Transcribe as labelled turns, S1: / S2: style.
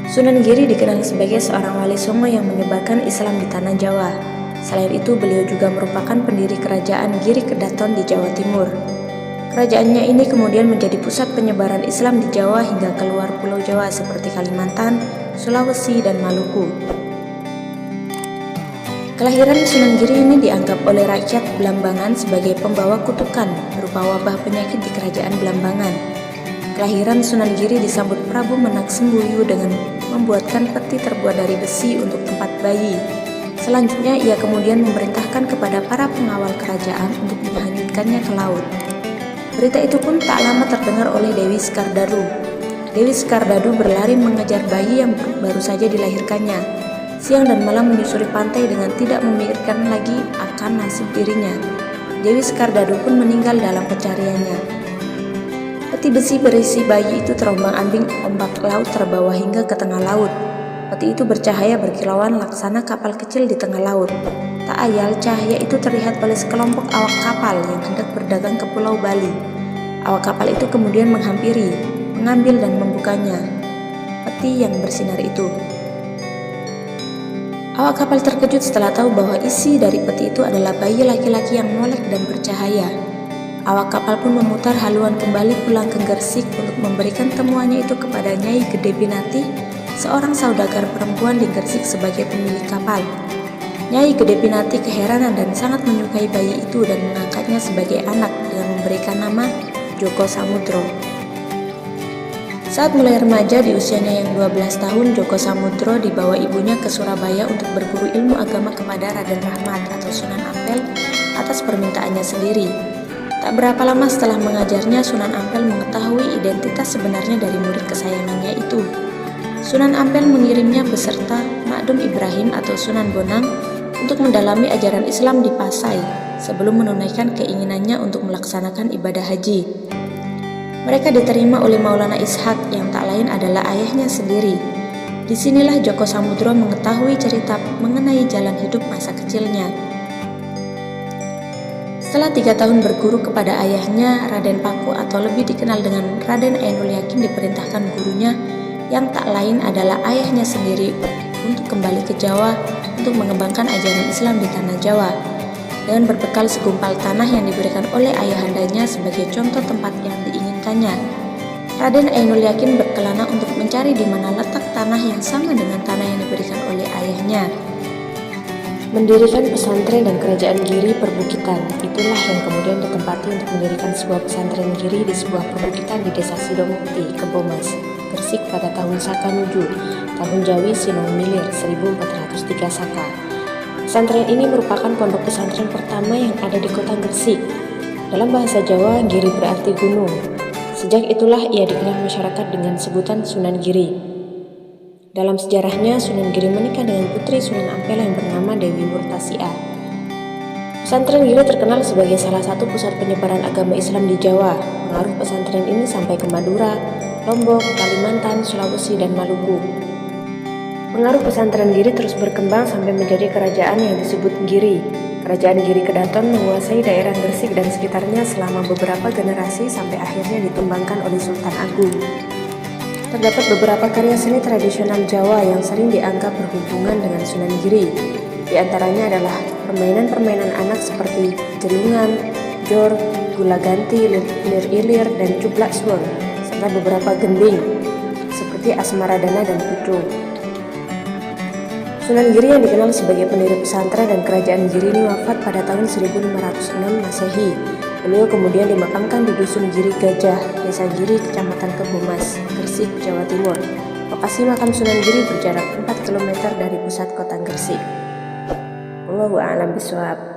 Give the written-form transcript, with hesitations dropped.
S1: Sunan Giri dikenal sebagai seorang wali songo yang menyebarkan Islam di tanah Jawa. Selain itu, beliau juga merupakan pendiri kerajaan Giri Kedaton di Jawa Timur. Kerajaannya ini kemudian menjadi pusat penyebaran Islam di Jawa hingga keluar Pulau Jawa seperti Kalimantan, Sulawesi, dan Maluku. Kelahiran Sunan Giri ini dianggap oleh rakyat Blambangan sebagai pembawa kutukan berupa wabah penyakit di kerajaan Blambangan. Kelahiran Sunan Giri disambut Prabu Menak Sembuyu dengan membuatkan peti terbuat dari besi untuk tempat bayi. Selanjutnya ia kemudian memerintahkan kepada para pengawal kerajaan untuk menghanyutkannya ke laut. Berita itu pun tak lama terdengar oleh Dewi Skardadu. Dewi Skardadu berlari mengejar bayi yang baru saja dilahirkannya. Siang dan malam menyusuri pantai dengan tidak memikirkan lagi akan nasib dirinya. Dewi Skardadu pun meninggal dalam pencariannya. Peti besi berisi bayi itu terombang-ambing ombak laut terbawa hingga ke tengah laut. Peti itu bercahaya berkilauan laksana kapal kecil di tengah laut. Tak ayal cahaya itu terlihat oleh sekelompok awak kapal yang hendak berdagang ke Pulau Bali. Awak kapal itu kemudian menghampiri, mengambil dan membukanya peti yang bersinar itu. Awak kapal terkejut setelah tahu bahwa isi dari peti itu adalah bayi laki-laki yang molek dan bercahaya. Awak kapal pun memutar haluan kembali pulang ke Gresik untuk memberikan temuannya itu kepada Nyai Gede Binati, seorang saudagar perempuan di Gresik sebagai pemilik kapal. Nyai Gede Binati keheranan dan sangat menyukai bayi itu dan mengangkatnya sebagai anak dengan memberikan nama Joko Samudro. Saat mulai remaja di usianya yang 12 tahun, Joko Samudro dibawa ibunya ke Surabaya untuk berguru ilmu agama kepada Raden Rahmat atau Sunan Ampel atas permintaannya sendiri. Tak berapa lama setelah mengajarnya, Sunan Ampel mengetahui identitas sebenarnya dari murid kesayangannya itu. Sunan Ampel mengirimnya beserta Makdum Ibrahim atau Sunan Bonang untuk mendalami ajaran Islam di Pasai sebelum menunaikan keinginannya untuk melaksanakan ibadah haji. Mereka diterima oleh Maulana Ishak yang tak lain adalah ayahnya sendiri. Disinilah Joko Samudro mengetahui cerita mengenai jalan hidup masa kecilnya. Setelah 3 tahun berguru kepada ayahnya, Raden Paku atau lebih dikenal dengan Raden Ainul Yakin diperintahkan gurunya yang tak lain adalah ayahnya sendiri untuk kembali ke Jawa untuk mengembangkan ajaran Islam di tanah Jawa. Dengan berbekal segumpal tanah yang diberikan oleh ayahandanya sebagai contoh tempat yang diinginkannya, Raden Ainul Yakin berkelana untuk mencari di mana letak tanah yang sama dengan tanah yang diberikan oleh ayahnya. Mendirikan pesantren dan kerajaan Giri perbukitan, itulah yang kemudian ditempati untuk mendirikan sebuah pesantren Giri di sebuah perbukitan di desa Sidomukti, Kebomas, Gresik pada tahun Saka Nuju, tahun Jawi Sinong Milir 1403 Saka. Pesantren ini merupakan pondok pesantren pertama yang ada di kota Gresik. Dalam bahasa Jawa, Giri berarti gunung. Sejak itulah ia dikenal masyarakat dengan sebutan Sunan Giri. Dalam sejarahnya, Sunan Giri menikah dengan putri Sunan Ampel yang bernama Dewi Murtasiah. Pesantren Giri terkenal sebagai salah satu pusat penyebaran agama Islam di Jawa. Pengaruh pesantren ini sampai ke Madura, Lombok, Kalimantan, Sulawesi, dan Maluku. Pengaruh pesantren Giri terus berkembang sampai menjadi kerajaan yang disebut Giri. Kerajaan Giri Kedaton menguasai daerah Gresik dan sekitarnya selama beberapa generasi sampai akhirnya ditumbangkan oleh Sultan Agung. Terdapat beberapa karya seni tradisional Jawa yang sering dianggap berhubungan dengan Sunan Giri. Di antaranya adalah permainan-permainan anak seperti jelungan, jor, gula ganti, ilir-ilir, dan cuplak suweng, serta beberapa gending seperti Asmaradana dan Pucung. Sunan Giri yang dikenal sebagai pendiri pesantren dan kerajaan Giri ini wafat pada tahun 1506 Masehi. Beliau kemudian dimakamkan di Dusun Giri Gajah, Desa Giri, Kecamatan Kebomas, Gresik, Jawa Timur. Lokasi makam Sunan Giri berjarak 4 km dari pusat kota Gresik. Wallahu a'lam bishawab.